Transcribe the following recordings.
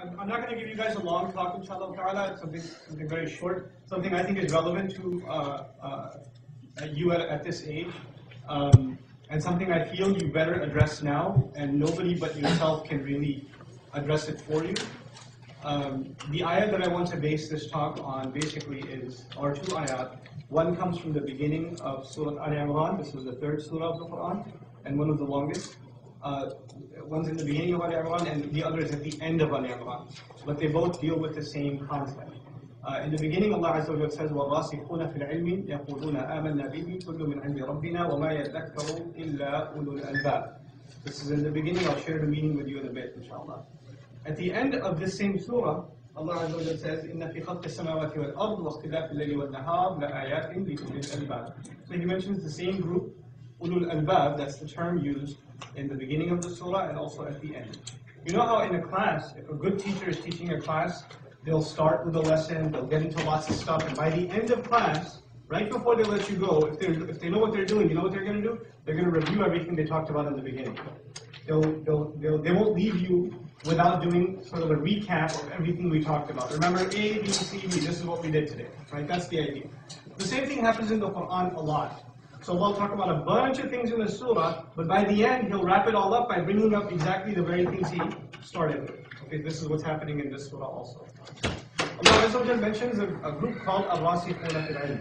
I'm not going to give you guys a long talk, inshallah ta'ala. It's something very short, something I think is relevant to you at this age, and something I feel you better address now, and nobody but yourself can really address it for you. The ayat that I want to base this talk on basically are two ayat. One comes from the beginning of Surah Ali Imrane. This is the third surah of the Quran, and one of the longest. One's in the beginning of Ali Imrane, and the other is at the end of Ali Imrane. But they both deal with the same concept. In the beginning, Allah Azza wa Jalla says, وَالرَّاسِخُونَ فِي الْعِلْمِ يَقُولُونَ آمَنَّا بِهِ كُلٌّ مِنْ عِنْدِ رَبِّنَا وَمَا يَذَّكَّرُ إِلَّا أُولُو الْأَلْبَابِ. This is in the beginning. I'll share the meaning with you in a bit, inshallah. At the end of this same surah, Allah Azza wa Jalla says, إِنَّ فِي خَلْقِ السَّمَاوَاتِ وَالْأَرْضِ وَاخْتِلَافِ اللَّيْلِ وَالنَّهَارِ لَآيَاتٍ لِأُولِي الْأَلْبَابِ. So he mentions the same group, ulul albab. That's the term used in the beginning of the surah and also at the end. You know how in a class, if a good teacher is teaching a class, they'll start with a lesson, they'll get into lots of stuff, and by the end of class, right before they let you go, if they know what they're doing, you know what they're going to do? They're going to review everything they talked about in the beginning. They won't leave you without doing sort of a recap of everything we talked about. Remember, A, B, C, D, this is what we did today, right? That's the idea. The same thing happens in the Quran a lot. So we'll talk about a bunch of things in the surah, but by the end, he'll wrap it all up by bringing up exactly the very things he started with. Okay, this is what's happening in this surah also. Allah Azza wa Jalla mentions a group called al-Rasikhuna fil ilm,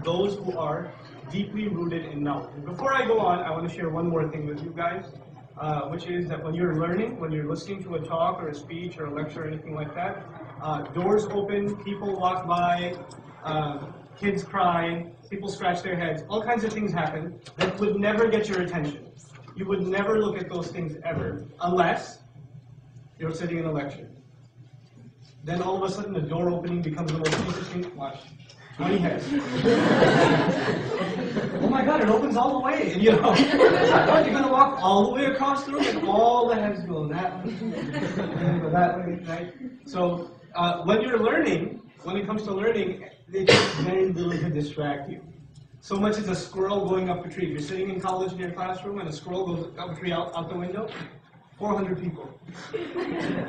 those who are deeply rooted in knowledge. And before I go on, I want to share one more thing with you guys, which is that when you're learning, when you're listening to a talk or a speech or a lecture or anything like that, doors open, people walk by, kids cry, people scratch their heads, all kinds of things happen that would never get your attention. You would never look at those things ever, unless you're sitting in a lecture. Then all of a sudden the door opening becomes the most interesting. Watch. 20 heads. Oh my God, it opens all the way. And you're going to walk all the way across the room and all the heads go that way, and go that way, right? So when you're learning, when it comes to learning, it takes very little to distract you. So much as a squirrel going up a tree. If you're sitting in college in your classroom and a squirrel goes up a tree out the window, 400 people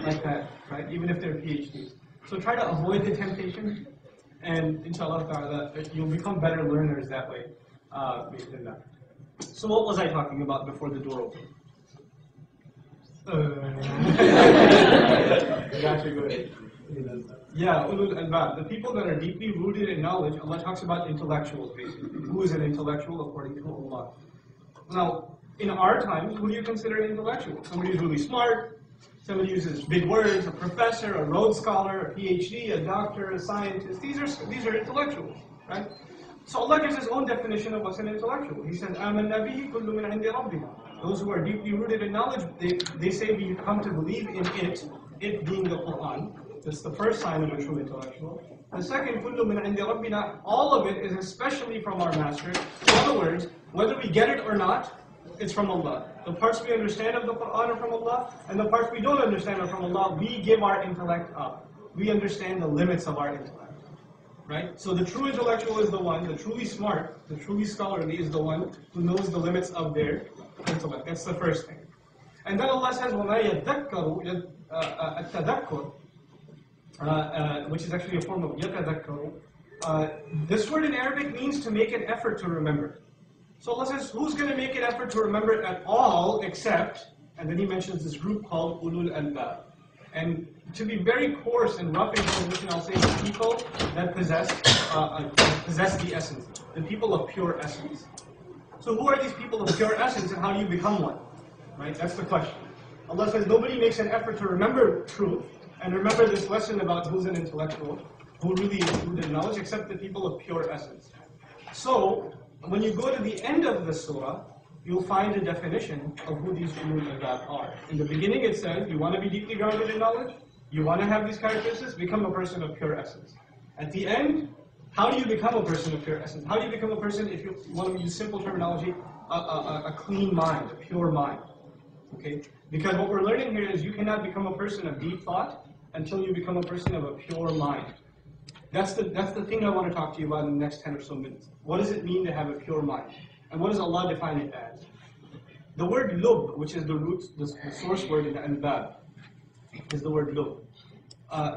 like that, right? Even if they're PhDs. So try to avoid the temptation, and inshallah ta'ala, you'll become better learners that way. So what was I talking about before the door opened? Gotcha, good. Yeah, ulul albab, the people that are deeply rooted in knowledge. Allah talks about intellectuals, basically. Who is an intellectual according to Allah? Now, in our times, who do you consider an intellectual? Somebody who's really smart, somebody uses big words, a professor, a Rhodes Scholar, a PhD, a doctor, a scientist. These are intellectuals, right? So Allah gives His own definition of what's an intellectual. He says, آمَنَّا بِهِ كُلُّ مِنْ عِنْدِ رَبِّنَا. Those who are deeply rooted in knowledge, they say we come to believe in it being the Quran. That's the first sign of a true intellectual. The second, كُلُّ مِنْ عِنْدِ رَبِّنَا, all of it is especially from our Master. In other words, whether we get it or not, it's from Allah. The parts we understand of the Quran are from Allah, and the parts we don't understand are from Allah. We give our intellect up. We understand the limits of our intellect. Right? So the true intellectual is the one, the truly smart, the truly scholarly is the one who knows the limits of their intellect. That's the first thing. And then Allah says, وَمَا يَذَّكَّرُ التَّذَكُّرُ, which is actually a form of يَتَذَكَّرُ. This word in Arabic means to make an effort to remember. So Allah says, who's going to make an effort to remember it at all except, and then He mentions this group called ulul albab. And to be very coarse and rough in translation, I'll say the people that possess the essence, the people of pure essence. So who are these people of pure essence, and how do you become one? Right? That's the question. Allah says nobody makes an effort to remember truth and remember this lesson about who's an intellectual, who really is rooted in knowledge, except the people of pure essence. So when you go to the end of the surah, you'll find a definition of who these ulul albab are. In the beginning it says, you want to be deeply grounded in knowledge, you want to have these characteristics, become a person of pure essence. At the end, how do you become a person of pure essence? How do you become a person, if you want to use simple terminology, a clean mind, a pure mind? Okay? Because what we're learning here is you cannot become a person of deep thought until you become a person of a pure mind. That's the thing I want to talk to you about in the next 10 or so minutes. What does it mean to have a pure mind? And what does Allah define it as? The word lub, which is the root, the source word in al-Albab, is the word lub.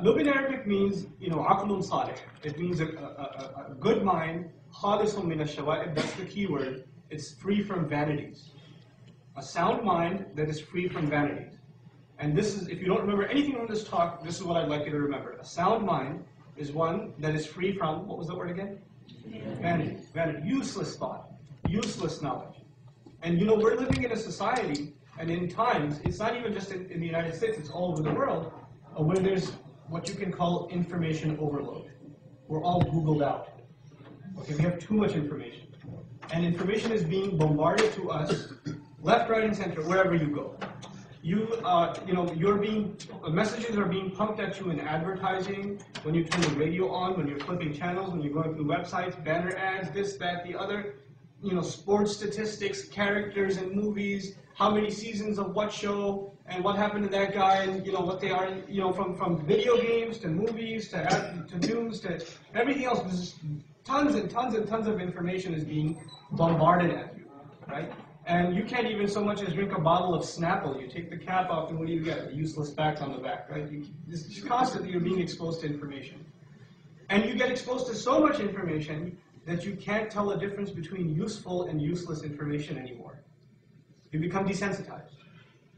Lub in Arabic means, aqlun salih. It means a good mind, khalisun min ash-shawa'ib, that's the key word. It's free from vanities. A sound mind that is free from vanities. And this is, if you don't remember anything from this talk, this is what I'd like you to remember. A sound mind is one that is free from, what was the word again? Vanity. Vanity. Useless thought. Useless knowledge. And we're living in a society, and in times, it's not even just in the United States, it's all over the world, where there's what you can call information overload. We're all Googled out. Okay, we have too much information. And information is being bombarded to us, left, right, and center, wherever you go. Messages are being pumped at you in advertising, when you turn the radio on, when you're flipping channels, when you're going through websites, banner ads, this, that, the other, sports statistics, characters in movies, how many seasons of what show, and what happened to that guy, and what they are, from video games to movies to news to everything else. There's tons and tons and tons of information is being bombarded at you, right? And you can't even so much as drink a bottle of Snapple. You take the cap off, and what do you get? A useless fact on the back, right? Constantly you're being exposed to information. And you get exposed to so much information that you can't tell the difference between useful and useless information anymore. You become desensitized.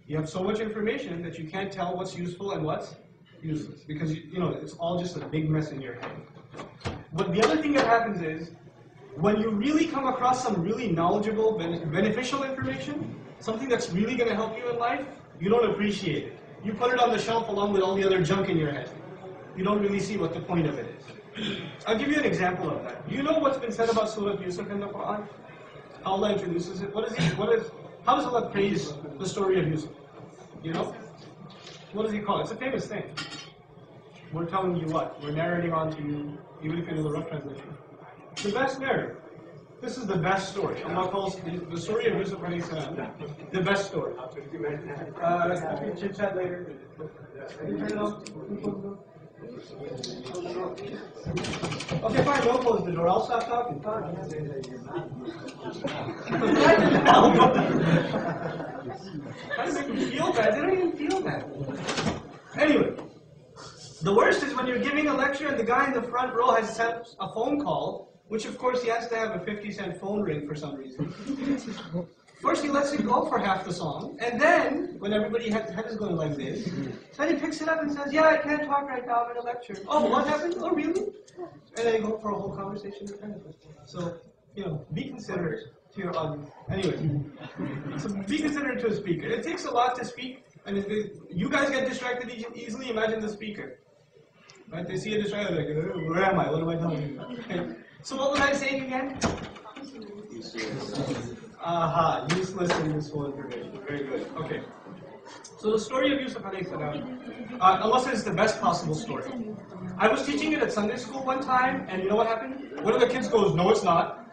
You have so much information that you can't tell what's useful and what's useless, because it's all just a big mess in your head. But the other thing that happens is, when you really come across some really knowledgeable, beneficial information, something that's really going to help you in life, you don't appreciate it. You put it on the shelf along with all the other junk in your head. You don't really see what the point of it is. I'll give you an example of that. You know what's been said about Surah Yusuf in the Quran? How Allah introduces it? How does Allah praise the story of Yusuf? What does He call it? It's a famous thing. We're telling you what? We're narrating on to you, even if you know the rough translation. The best narrative. This is the best story. Allah calls the story of Yusuf alayhi salam the best story. We can chit chat later. Can you turn it off? Okay, fine, don't close the door. I'll stop talking. Fine. How does it make me feel bad? They don't even feel bad. Anyway, the worst is when you're giving a lecture and the guy in the front row has sent a phone call, which of course he has to have a 50-cent phone ring for some reason. First he lets it go for half the song, and then, when everybody head is going like this, then he picks it up and says, yeah, I can't talk right now, I'm in a lecture. Oh, what happened? Oh, really? And then you go for a whole conversation with him. So, be considerate to your audience. Anyway, so be considerate to a speaker. It takes a lot to speak, and if you guys get distracted easily, imagine the speaker. Right? They see a distracted, like, where am I? What am I doing? Okay. So what was I saying again? Aha, useless and useful information. Very good. Okay. So the story of Yusuf alayhi salam, Allah says it's the best possible story. I was teaching it at Sunday school one time, and you know what happened? One of the kids goes, no, it's not.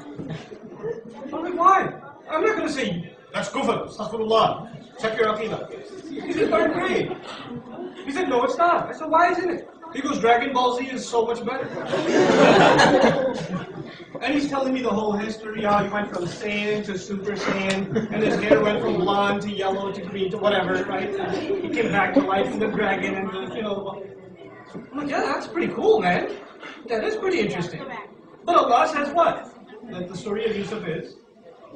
I'm like, why? I'm not going to say, that's kufr, astaghfirullah, check your aqidah. He's in third grade. He said, no, it's not. I said, why isn't it? He goes, Dragon Ball Z is so much better. And he's telling me the whole history, how he went from Saiyan to Super Saiyan, and his hair went from blonde to yellow to green to whatever, right? And he came back to life in the dragon, and I'm like, yeah, that's pretty cool, man. That is pretty interesting. But Allah says what? That the story of Yusuf is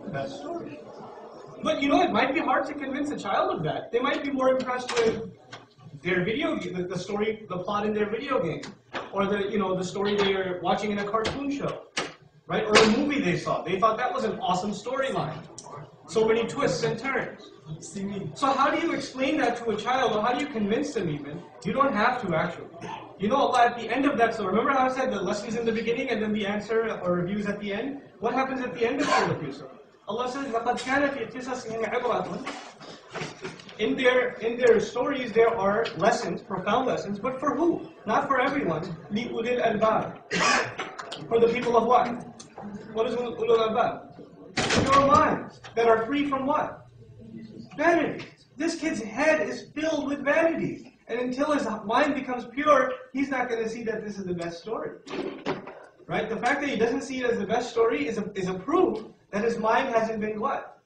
the best story. But it might be hard to convince a child of that. They might be more impressed with their video game, the story, the plot in their video game, or the story they are watching in a cartoon show, right? Or a movie they saw. They thought that was an awesome storyline. So many twists and turns. So how do you explain that to a child, or how do you convince them even? You don't have to actually. Allah at the end of that, so remember how I said the lessons in the beginning and then the answer or reviews at the end? What happens at the end of Surah Yusuf? Allah says, لَقَدْ كَانَ فِي قِصَصِهِمْ عِبْرَةٌ. In their stories there are lessons, profound lessons, but for who? Not for everyone. لِأُولِي الْأَلْبَابِ. For the people of what? What is ulul albab? Pure minds that are free from what? Vanity. This kid's head is filled with vanities. And until his mind becomes pure, he's not going to see that this is the best story. Right? The fact that he doesn't see it as the best story is a proof that his mind hasn't been what?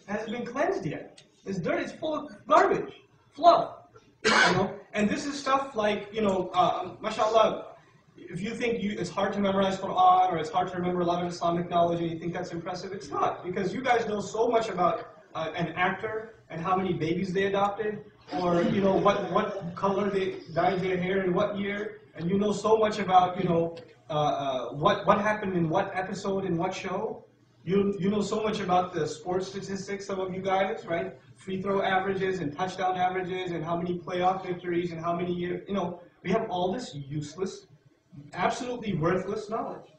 Hasn't been cleansed yet. It's dirt. It's full of garbage, fluff. You know, and this is stuff like, you know, mashallah. If you think it's hard to memorize Quran or it's hard to remember a lot of Islamic knowledge and you think that's impressive, it's not, because you guys know so much about an actor and how many babies they adopted, or you know what color they dyed their hair in what year, and you know so much about, you know, what happened in what episode in what show. You know so much about the sports statistics, some of you guys, right? Free throw averages and touchdown averages and how many playoff victories and how many years, you know, we have all this useless, absolutely worthless knowledge.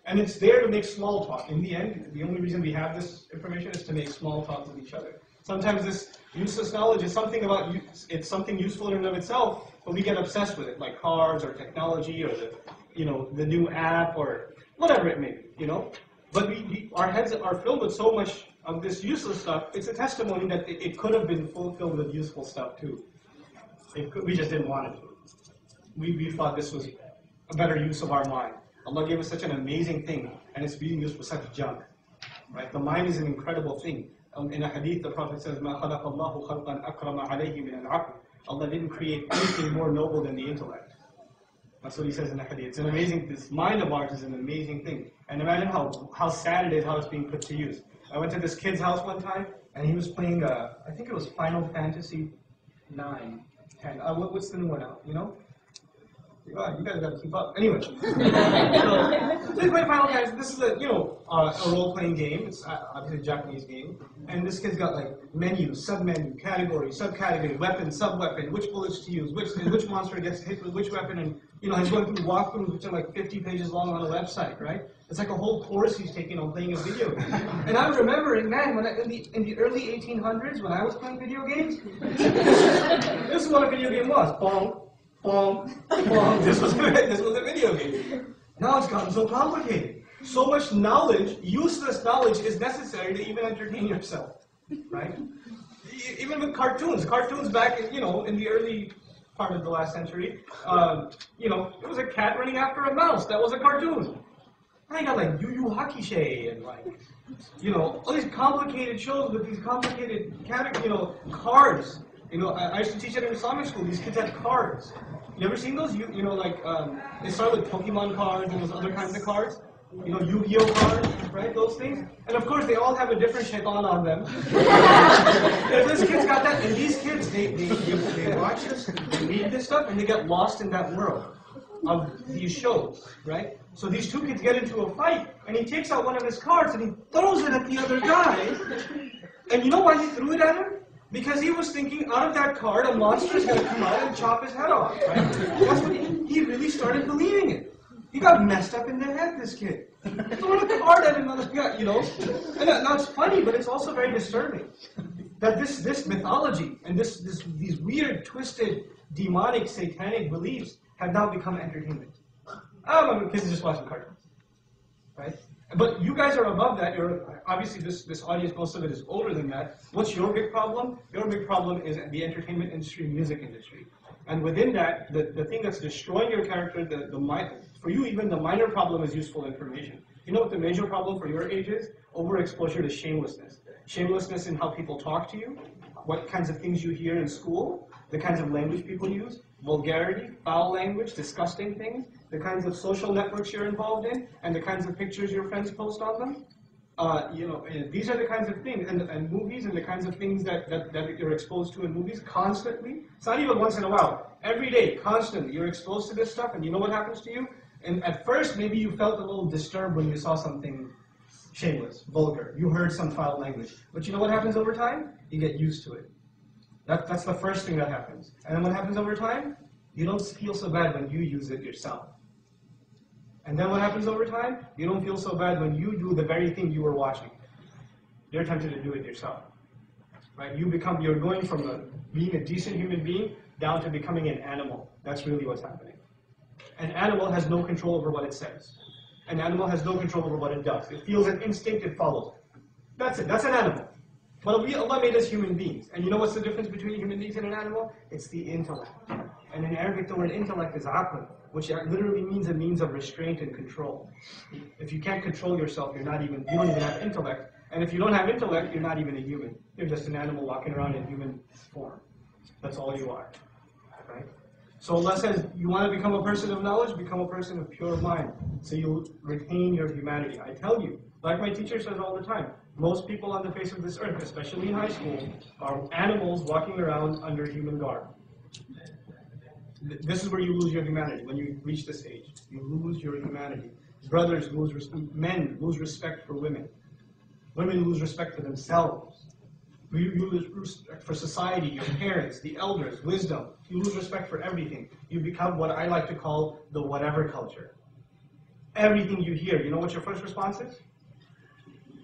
And it's there to make small talk. In the end, the only reason we have this information is to make small talk with each other. Sometimes this useless knowledge is something about, it's something useful in and of itself, but we get obsessed with it, like cars or technology or the, you know, the new app or whatever it may be, you know. But our heads are filled with so much of this useless stuff. It's a testimony that it could have been fulfilled with useful stuff too. We just didn't want it to. We thought this was a better use of our mind. Allah gave us such an amazing thing, and it's being used for such junk. Right? The mind is an incredible thing. In a hadith, the Prophet says, "Ma khalaqa Allahu khalqan akrama alayhi min al-aql." Allah didn't create anything more noble than the intellect. That's what he says in the hadith. It's an amazing. This mind of ours is an amazing thing. And imagine how sad it is how it's being put to use. I went to this kid's house one time, and he was playing. I think it was Final Fantasy 9, 10. What's the new one out? You know? God, you guys got to keep up. Anyway, so they play Final Fantasy. This is a a role-playing game. It's obviously a Japanese game, and this kid's got like menu, sub-menu, category, subcategory, weapon, sub-weapon, which bullets to use, which monster gets hit with which weapon, and he's going through walkthroughs which are like 50 pages long on a website, right? It's like a whole course he's taking on playing a video game. And I remember, man, when in the early 1800s when I was playing video games, this is what a video game was. Bong. This was a video game. Now it's gotten so complicated. So much knowledge, useless knowledge, is necessary to even entertain yourself, right? Even with cartoons back in the early part of the last century, it was a cat running after a mouse. That was a cartoon. I got like Yu Yu Hakusho and all these complicated shows with these complicated cards. I used to teach at an Islamic school. These kids had cards. You ever seen those? They start with Pokemon cards and those other kinds of cards. Yu-Gi-Oh cards, right? Those things. And of course, they all have a different shaitan on them. And this kid's got that. And these kids, they watch this, they read this stuff, and they get lost in that world of these shows, right? So these two kids get into a fight, and he takes out one of his cards and he throws it at the other guy. And you know why he threw it at him? Because he was thinking, out of that card, a monster is going to come out and chop his head off, right? That's what he really started believing it. He got messed up in the head, this kid. Throwing a card at another guy, And that's funny, but it's also very disturbing. That this mythology and these weird, twisted, demonic, satanic beliefs have now become entertainment. My kids are just watching cartoons, right? But you guys are above that. Obviously, this audience, most of it is older than that. What's your big problem? Your big problem is the entertainment industry, music industry. And within that, the thing that's destroying your character, for you, even the minor problem is useful information. You know what the major problem for your age is? Overexposure to shamelessness. Shamelessness in how people talk to you, what kinds of things you hear in school, the kinds of language people use, vulgarity, foul language, disgusting things, the kinds of social networks you're involved in, and the kinds of pictures your friends post on them. These are the kinds of things, and movies, and the kinds of things that you're exposed to in movies constantly. It's not even once in a while. Every day, constantly, you're exposed to this stuff, and you know what happens to you? And at first, maybe you felt a little disturbed when you saw something shameless, vulgar. You heard some foul language. But you know what happens over time? You get used to it. That's the first thing that happens. And then what happens over time? You don't feel so bad when you use it yourself. And then what happens over time? You don't feel so bad when you do the very thing you were watching. You're tempted to do it yourself. Right? You're going from being a decent human being down to becoming an animal. That's really what's happening. An animal has no control over what it says. An animal has no control over what it does. It feels an instinct, it follows it. That's it. That's an animal. But Allah made us human beings. And you know what's the difference between human beings and an animal? It's the intellect. And in Arabic, the word intellect is aql, which literally means a means of restraint and control. If you can't control yourself, you don't even have intellect. And if you don't have intellect, you're not even a human. You're just an animal walking around in human form. That's all you are. Right? So Allah says, you want to become a person of knowledge, become a person of pure mind. So you'll retain your humanity. I tell you, like my teacher says all the time, most people on the face of this earth, especially in high school, are animals walking around under human garb. This is where you lose your humanity. When you reach this age, you lose your humanity. Brothers lose respect. Men lose respect for women. Women lose respect for themselves. You lose respect for society, your parents, the elders, wisdom. You lose respect for everything. You become what I like to call the whatever culture. Everything you hear, you know what your first response is?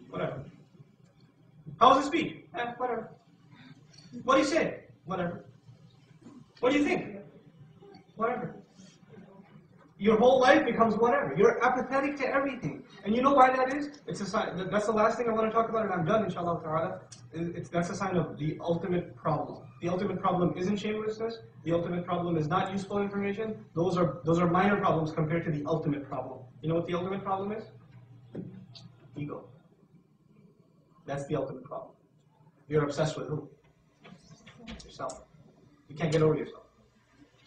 Whatever. How was the speech? Whatever. What do you say? Whatever. What do you think? Whatever. Your whole life becomes whatever. You're apathetic to everything. And you know why that is? It's a sign. That's the last thing I want to talk about, and I'm done, inshallah ta'ala. That's a sign of the ultimate problem. The ultimate problem isn't shamelessness. The ultimate problem is not useful information. Those are minor problems compared to the ultimate problem. You know what the ultimate problem is? Ego. That's the ultimate problem. You're obsessed with who? Yourself. You can't get over yourself.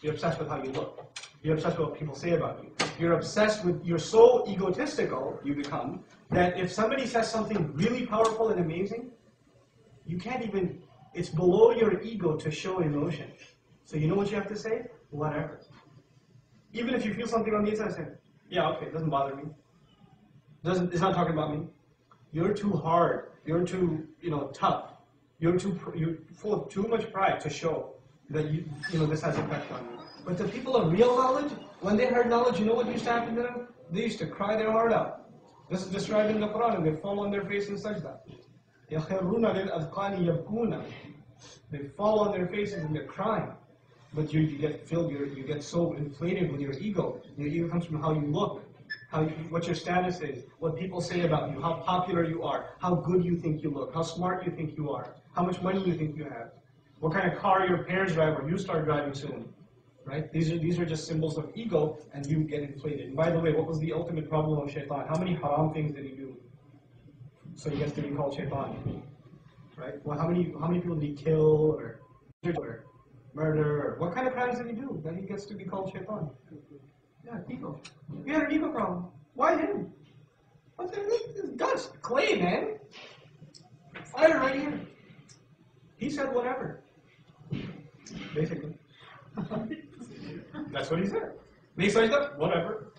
You're obsessed with how you look. You're obsessed with what people say about you. You're so egotistical, you become, that if somebody says something really powerful and amazing, you can't even, it's below your ego to show emotion. So you know what you have to say? Whatever. Even if you feel something on the inside, say, yeah, okay, it doesn't bother me. It's not talking about me. You're too hard. You're too, tough. You're full of too much pride to show that this has effect on you. But the people of real knowledge, when they heard knowledge, you know what used to happen to them? They used to cry their heart out. This is described in the Quran, and they fall on their face in sajda. They fall on their faces and they're crying. But you get so inflated with your ego. Your ego comes from how you look, what your status is, what people say about you, how popular you are, how good you think you look, how smart you think you are, how much money you think you have, what kind of car your parents drive or you start driving soon. Right? These are just symbols of ego, and you get inflated. And by the way, what was the ultimate problem of shaitan? How many haram things did he do? So he gets to be called shaitan. Right? Well, how many people did he kill or murder? Or what kind of crimes did he do that he gets to be called shaitan? Yeah, ego. He had an ego problem. Why him? What's this guts? Clay, man. Fire right here. He said whatever. Basically. That's what he said. Make sajda, whatever.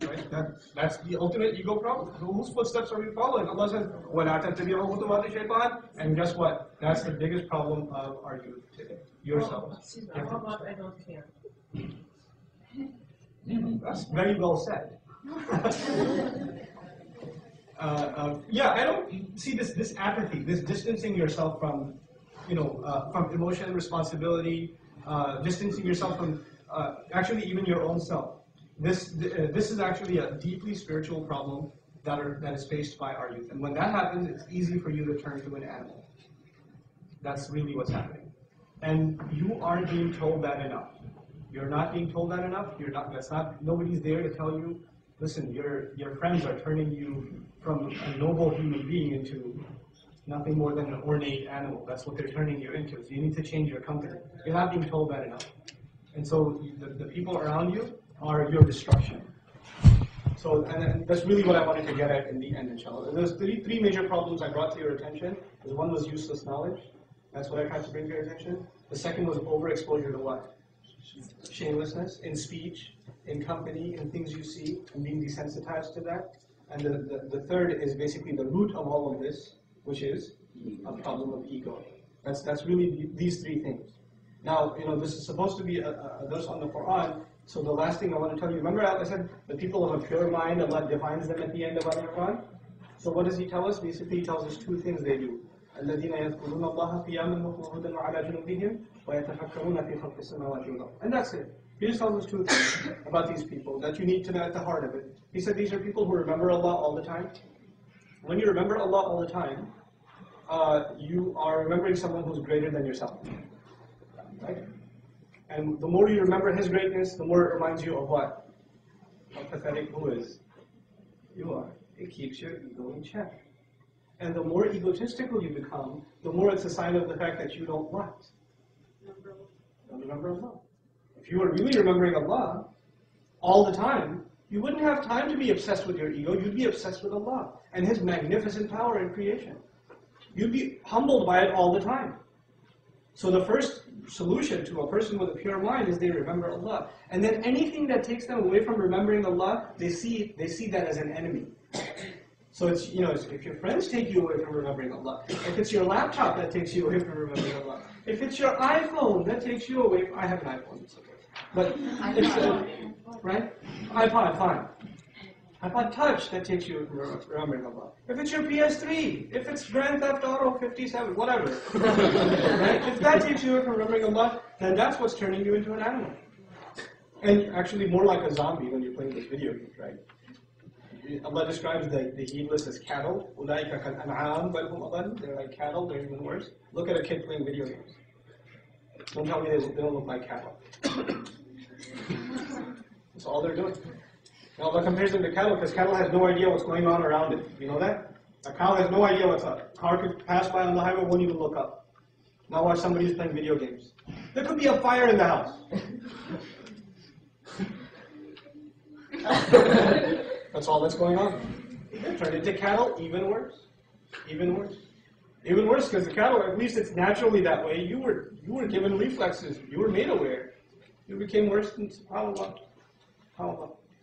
Right? That's the ultimate ego problem. So whose footsteps are we following? Allah says, وَلَا تَتَّبِعُوا خُطُوَاتِ الشَّيْطَانِ. And guess what? That's the biggest problem of our youth today. Yourself. How about I don't care? That's very well said. I don't see this apathy, this distancing yourself from emotion, responsibility, distancing yourself from actually even your own self. This is actually a deeply spiritual problem that is faced by our youth. And when that happens, it's easy for you to turn to an animal. That's really what's happening. And you aren't being told that enough. You're not being told that enough. Nobody's there to tell you, listen, your friends are turning you from a noble human being into nothing more than an ornate animal. That's what they're turning you into. So you need to change your company. You're not being told that enough. And so the people around you are your destruction. So, and that's really what I wanted to get at in the end, inshallah. There's three major problems I brought to your attention. One was useless knowledge. That's what I tried to bring to your attention. The second was overexposure to what? Shamelessness in speech, in company, in things you see, and being desensitized to that. And the third is basically the root of all of this, which is a problem of ego. That's really these three things. Now, this is supposed to be a verse on the Quran. So the last thing I want to tell you, remember I said the people of a pure mind, Allah defines them at the end of Ali Imrane. So what does He tell us? Basically, He tells us two things they do. الَّذِينَ يَذْكُرُونَ اللَّهَ قِيَامًا وَقُعُودًا وَعَلَى جُنُوبِهِمْ وَيَتَفَكَّرُونَ فِي خَلْقِ السَّمَاوَاتِ وَالْأَرْضِ. And that's it. He just tells us two things about these people that you need to know at the heart of it. He said these are people who remember Allah all the time. When you remember Allah all the time, you are remembering someone who's greater than yourself. Right? And the more you remember His greatness, the more it reminds you of what? How pathetic who is. You are. It keeps your ego in check. And the more egotistical you become, the more it's a sign of the fact that you don't what? Don't remember Allah. If you were really remembering Allah all the time, you wouldn't have time to be obsessed with your ego. You'd be obsessed with Allah and His magnificent power in creation. You'd be humbled by it all the time. So the first solution to a person with a pure mind is they remember Allah. And then anything that takes them away from remembering Allah, they see that as an enemy. So it's, if your friends take you away from remembering Allah, if it's your laptop that takes you away from remembering Allah, if it's your iPhone that takes you away from, I have an iPhone, it's okay. But it's, right? iPod, fine. iPod Touch that takes you from remembering Allah. If it's your PS3, if it's Grand Theft Auto 57, whatever, right? If that takes you away from remembering Allah, then that's what's turning you into an animal. And actually more like a zombie when you're playing this video game, right? Allah describes the heedless as cattle. They're like cattle, they're even worse. Look at a kid playing video games. Don't tell me they don't look like cattle. That's all they're doing. Now Allah compares them to cattle because cattle has no idea what's going on around it. You know that? A cow has no idea what's up. A car could pass by on the highway, won't even look up. Now watch somebody who's playing video games. There could be a fire in the house. That's all that's going on. They're turned into cattle, even worse. Even worse. Even worse, because the cattle, at least it's naturally that way. You were given reflexes. You were made aware. You became worse than subhanAllah.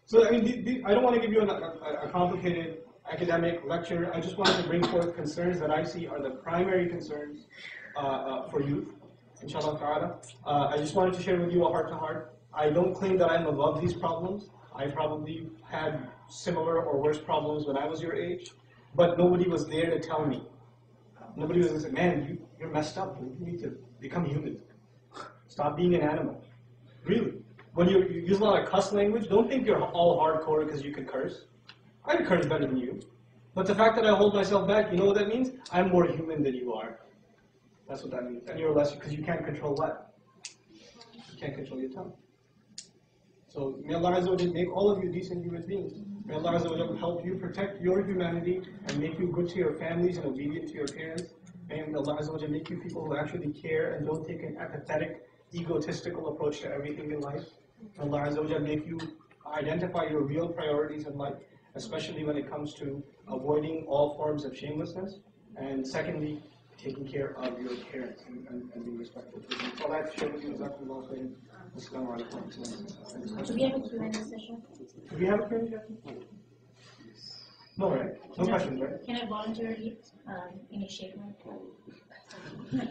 So, I mean, I don't want to give you a complicated academic lecture. I just wanted to bring forth concerns that I see are the primary concerns for youth, inshallah ta'ala. I just wanted to share with you a heart-to-heart. I don't claim that I'm above these problems. I probably had similar or worse problems when I was your age, but nobody was there to tell me. Nobody was going to say, man, you're messed up. You need to become human. Stop being an animal. Really. When you use a lot of cuss language, don't think you're all hardcore because you can curse. I can curse better than you. But the fact that I hold myself back, you know what that means? I'm more human than you are. That's what that means. And you're less, because you can't control what? You can't control your tongue. So may Allah Azza wa Jalla make all of you decent human beings. May Allah Azza wa Jalla help you protect your humanity and make you good to your families and obedient to your parents. May Allah Azza wa Jalla make you people who actually care and don't take an apathetic, egotistical approach to everything in life. Allah Azza wa Jalla make you identify your real priorities in life, especially when it comes to avoiding all forms of shamelessness. And secondly, taking care of your parents and being respectful to them. So I'd like to share with you exactly. Do we have a Q&A session? Do we have a Q&A session? No, right? No questions, right? Can I voluntarily initiate one?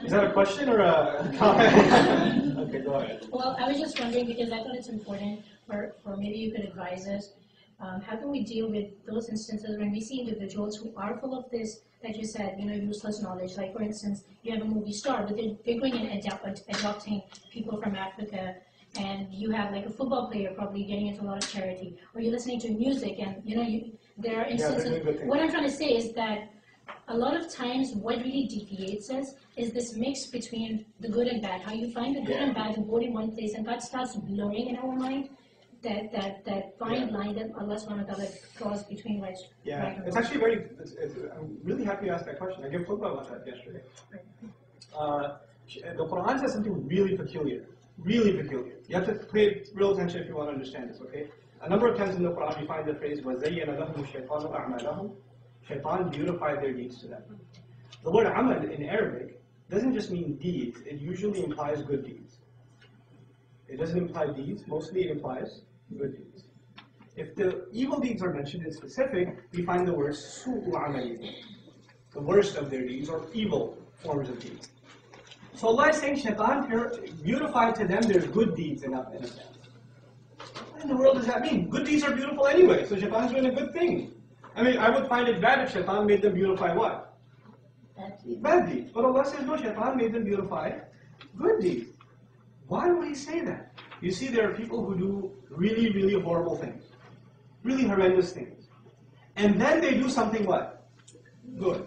Is that a question or a comment? Okay, go ahead. Well, I was just wondering because I thought it's important for maybe you could advise us. How can we deal with those instances when we see individuals who are full of this, like you said, useless knowledge? Like, for instance, you have a movie star, but they're going and adopting people from Africa, and you have like a football player probably getting into a lot of charity, or you're listening to music, and there are instances. What I'm trying to say is that a lot of times what really deviates us is this mix between the good and bad. How you find the good and bad and both in one place, and that starts blurring in our mind. That fine line that Allah subhanahu wa ta'ala draws between right and it's actually very, I'm really happy you asked that question. I gave khutbah about that yesterday. The Quran says something really peculiar. Really peculiar. You have to pay real attention if you want to understand this, okay? A number of times in the Quran you find the phrase, وَزَيَّنَ لَهُمُ الشَّيْطَانُ أَعْمَالَهُم. Shaitan beautified their deeds to them. The word amal in Arabic doesn't just mean deeds, it usually implies good deeds. It doesn't imply deeds, mostly it implies good deeds. If the evil deeds are mentioned in specific, we find the word su'u amali, the worst of their deeds, or evil forms of deeds. So Allah is saying Shaitan beautified to them their good deeds in a sense. What in the world does that mean? Good deeds are beautiful anyway, so Shaitan is doing a good thing. I mean, I would find it bad if Shaitan made them beautify what? Bad deeds. But Allah says no, Shaitan made them beautify good deeds. Why would he say that? You see, there are people who do really, really horrible things. Really horrendous things. And then they do something what? Good.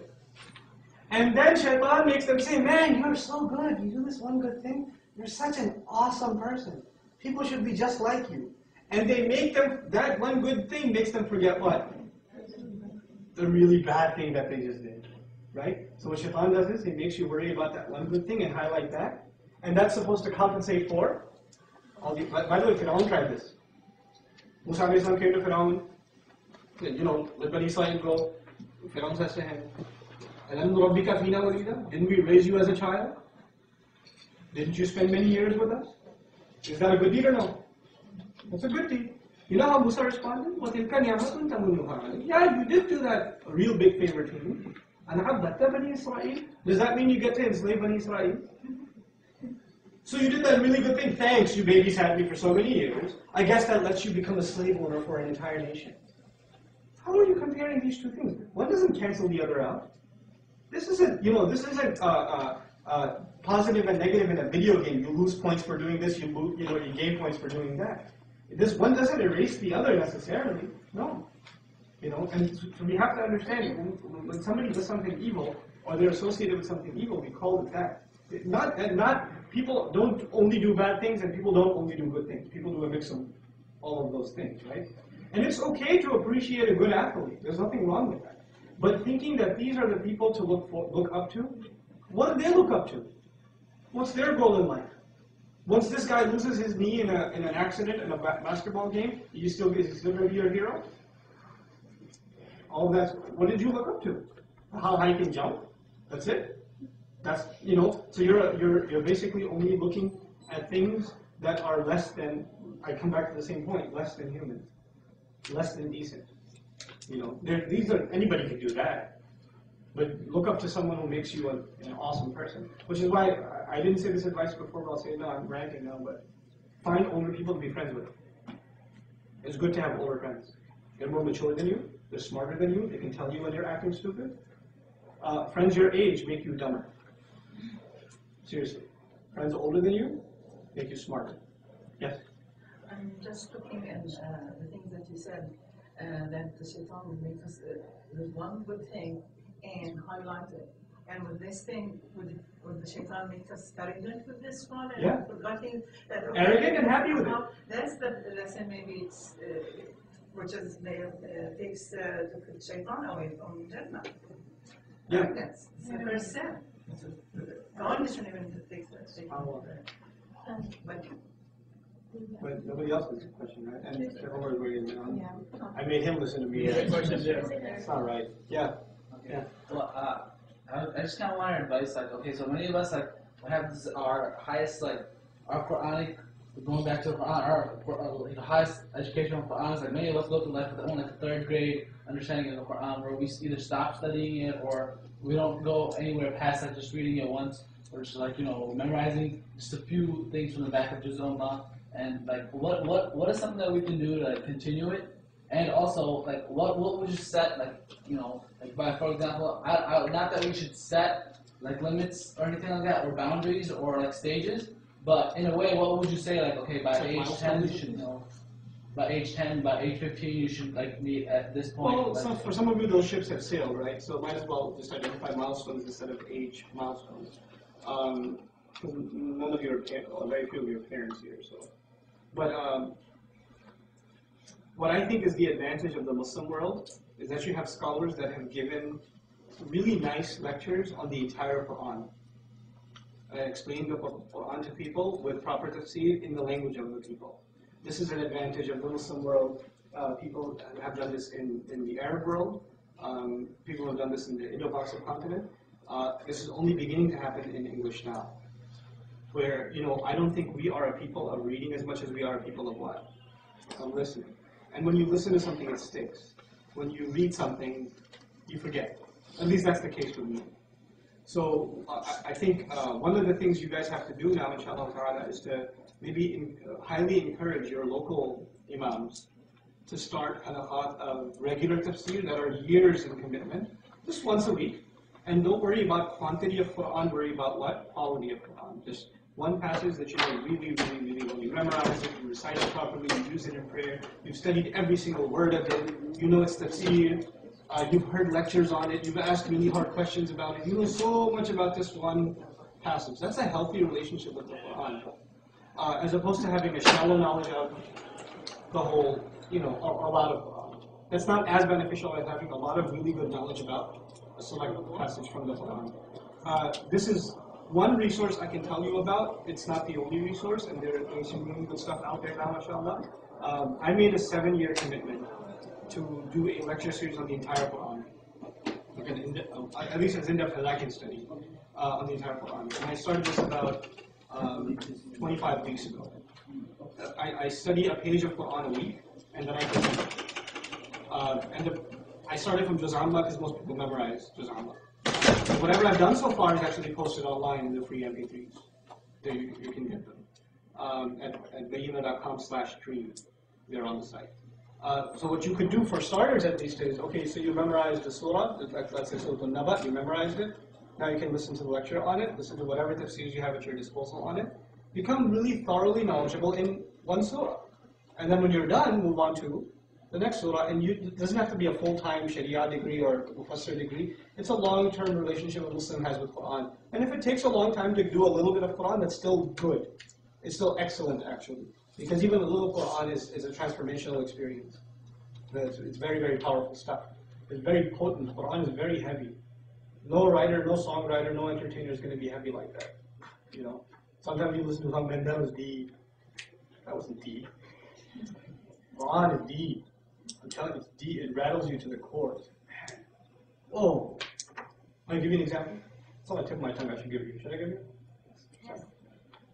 And then Shaitan makes them say, man, you're so good. You do this one good thing. You're such an awesome person. People should be just like you. And they make them, that one good thing makes them forget what? The really bad thing that they just did. right? So what shaitan does is he makes you worry about that one good thing and highlight that. And that's supposed to compensate for all the, by the way, Fir'aun tried this. Musa alayhi salam came to Fir'aun, you know, let Bani Israel go. Fir'aun says to him, Alam nurabbika fina walida? Didn't we raise you as a child? Didn't you spend many years with us? Is that a good deed or no? That's a good deed. You know how Musa responded? Yeah, you did do that a real big favor to me. Does that mean you get to enslave Bani Israel? So you did that really good thing. Thanks, you babysat me for so many years. I guess that lets you become a slave owner for an entire nation. How are you comparing these two things? One doesn't cancel the other out. This isn't, you know, this isn't positive and negative in a video game. You lose points for doing this, you gain points for doing that. This one doesn't erase the other necessarily. No. You know, and so we have to understand when somebody does something evil or they're associated with something evil, we call it that. Not people don't only do bad things and people don't only do good things. People do a mix of all of those things, right? And it's okay to appreciate a good athlete. There's nothing wrong with that. But thinking that these are the people to look up to, what do they look up to? What's their goal in life? Once this guy loses his knee in an accident in a basketball game, is he still going to be your hero? All that. What did you look up to? How high you can jump? That's it. That's, you know. So you're basically only looking at things that are less than. I come back to the same point. Less than human, less than decent. You know, these are, anybody can do that. But look up to someone who makes you an awesome person. Which is why I didn't say this advice before, but I'll say it now. I'm ranting now, but find older people to be friends with. It's good to have older friends. They're more mature than you. They're smarter than you. They can tell you when you're acting stupid. Friends your age make you dumber. Seriously. Friends older than you make you smarter. Yes? I'm just looking at the things that you said, that the shaitan would make us with one good thing and highlight it. And with this thing, would the shaitan make us arrogant with this one? And yeah. Forgetting that, okay, arrogant and happy with it. That's the lesson, maybe it's, which is takes the shaitan away from Jannah. Yeah. Arrogance. It's the first sin. God doesn't even take the shaitan away. But nobody else has a question, right? And everyone is waiting on. Yeah. I made him listen to me. It's not right. Yeah. Okay. Yeah. Well, I just kind of want your advice. Like, okay, so many of us have this, our highest, like, our Quranic, going back to Quran, the highest educational Quran is like many of us go through life with only like the 3rd grade understanding of the Quran, where we either stop studying it or we don't go anywhere past like just reading it once, or just like, you know, memorizing just a few things from the back of Juz Allah. And like, what is something that we can do to like continue it? And also, like, what would you set, like, you know, like, by, for example, not that we should set, like, limits or anything like that, or boundaries, or, like, stages, but in a way, what would you say, like, okay, by age 10, you should know, by age 10, by age 15, you should, like, be at this point? Well, like, for some of you, those ships have sailed, right? So might as well just identify milestones instead of age milestones. None of your, or very few of your parents here, so. But, what I think is the advantage of the Muslim world is that you have scholars that have given really nice lectures on the entire Quran. Explaining the Quran to people with proper tafsir in the language of the people. This is an advantage of the Muslim world. People have done this in the Arab world. People have done this in the Indo-Pak subcontinent. This is only beginning to happen in English now. Where, you know, I don't think we are a people of reading as much as we are a people of what? Of listening. And when you listen to something, it sticks. When you read something, you forget. At least that's the case with me. So I think one of the things you guys have to do now, inshallah ta'ala, is to maybe highly encourage your local imams to start halaqat of regular tafsir that are years in commitment, just once a week. And don't worry about quantity of Quran, worry about what? Quality of Quran. Just one passage that you know really, really, really well. You memorize it, you recite it properly, you use it in prayer, you've studied every single word of it, you know it's tafsir, you've heard lectures on it, you've asked really hard questions about it, you know so much about this one passage. That's a healthy relationship with the Quran. As opposed to having a shallow knowledge of the whole, you know, a lot of Quran. That's not as beneficial as having a lot of really good knowledge about a select passage from the Quran. This is one resource I can tell you about. It's not the only resource, and there's some really good stuff out there now, mashallah. I made a 7-year commitment to do a lecture series on the entire Quran. At least as in-depth as I can study on the entire Quran. And I started this about 25 weeks ago. I study a page of Quran a week, and then I present. I started from juz amma because most people memorize juz amma. Whatever I've done so far is actually posted online in the free MP3s. You can get them at bayina.com/stream. They're on the site. So what you could do for starters at least is, okay, so you memorized the surah, let's say Surah Al-Naba, you memorized it. Now you can listen to the lecture on it, listen to whatever tafsirs you have at your disposal on it. Become really thoroughly knowledgeable in one surah. And then when you're done, move on to the next surah. And it doesn't have to be a full-time Sharia degree or Mufassir degree. It's a long-term relationship a Muslim has with Quran. And if it takes a long time to do a little bit of Quran, that's still good. It's still excellent, actually. Because even a little Quran is a transformational experience. It's very, very powerful stuff. It's very potent. Quran is very heavy. No writer, no songwriter, no entertainer is going to be heavy like that. You know, sometimes you listen to some man, that was deep. That wasn't deep. Quran is deep. I'm telling you, it's deep. It rattles you to the core. Man. Whoa. I'll give you an example. It's on the tip of my tongue. I should give you. Should I give you? Yes.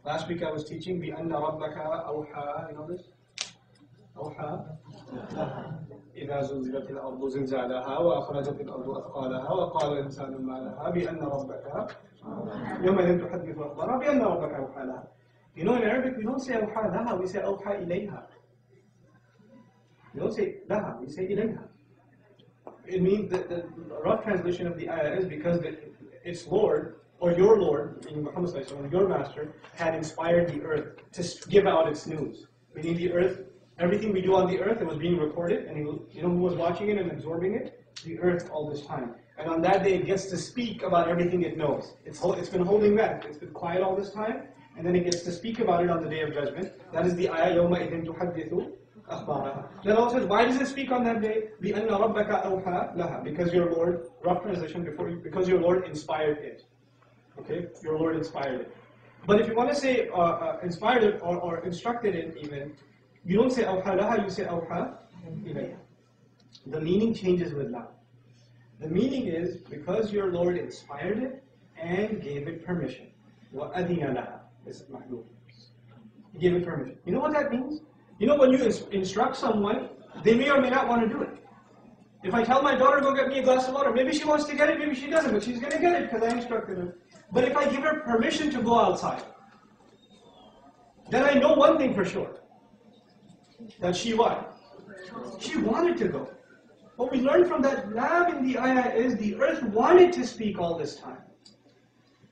Last week I was teaching بِأَنَّ رَبَّكَ أَوْحَى. You know this? أوحى إذا زلزلت الأرض زلزالها وأخرجت الأرض أثقالها وقال الإنسان ما لها بأن ربك يومئذ تحدث أخبارها بأن ربك أوحى لها. You know, in Arabic we don't say أوحى لها, we say أوحى إليها. We don't say لها, we say إليها. It means the rough translation of the ayah is because its Lord, or your Lord, meaning Muhammad sallallahu alaihi wasallam, your master, had inspired the earth to give out its news. Meaning the earth, everything we do on the earth, it was being recorded, and you know who was watching it and absorbing it? The earth all this time. And on that day it gets to speak about everything it knows. It's been holding back, it's been quiet all this time, and then it gets to speak about it on the day of judgment. That is the ayah, يَوْمَئِذٍ تُحَدِّثُ أَخْبَارَهَا. Then Allah says, why does it speak on that day? بِأَنَّ رَبَّكَ أَوْحَى لَهَا. Because your Lord, rough translation before you, because your Lord inspired it. Okay? Your Lord inspired it. But if you want to say inspired it or instructed it even, you don't say أوحى لها, you say أوحى إليها. The meaning changes with la. The meaning is because your Lord inspired it and gave it permission. وَأَذِنَ لَهَا. He gave it permission. You know what that means? You know when you instruct someone, they may or may not want to do it. If I tell my daughter, go get me a glass of water, maybe she wants to get it, maybe she doesn't, but she's going to get it because I instructed her. But if I give her permission to go outside, then I know one thing for sure. That she what? She wanted to go. What we learned from that lab in the ayah is the earth wanted to speak all this time.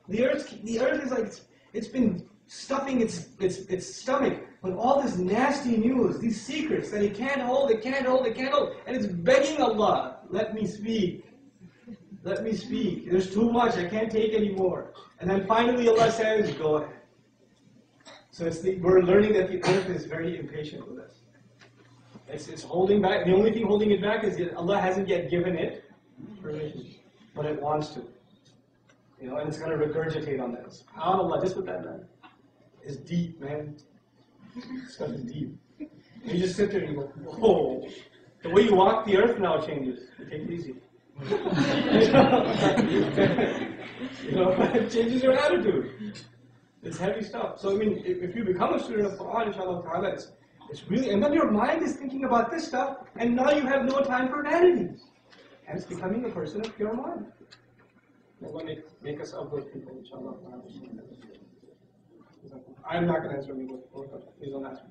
The earth is like, it's been stuffing its stomach with all this nasty news, these secrets that it can't hold, and it's begging Allah, let me speak. Let me speak. There's too much, I can't take anymore. And then finally Allah says, go ahead. So we're learning that the earth is very impatient with us. It's holding back. The only thing holding it back is that Allah hasn't yet given it permission, but it wants to. You know, and it's going to regurgitate on that. SubhanAllah, just with that, man. It's deep, man. Stuff is deep. You just sit there and you go, whoa. The way you walk the earth now changes. You take it easy. You know, it changes your attitude. It's heavy stuff. So I mean, if you become a student of Quran, inshallah ta'ala, it's really, and then your mind is thinking about this stuff, and now you have no time for vanities. And it's becoming a person of pure mind. Allah make us of those people, inshallah. I'm not going to answer any more. Please don't ask me.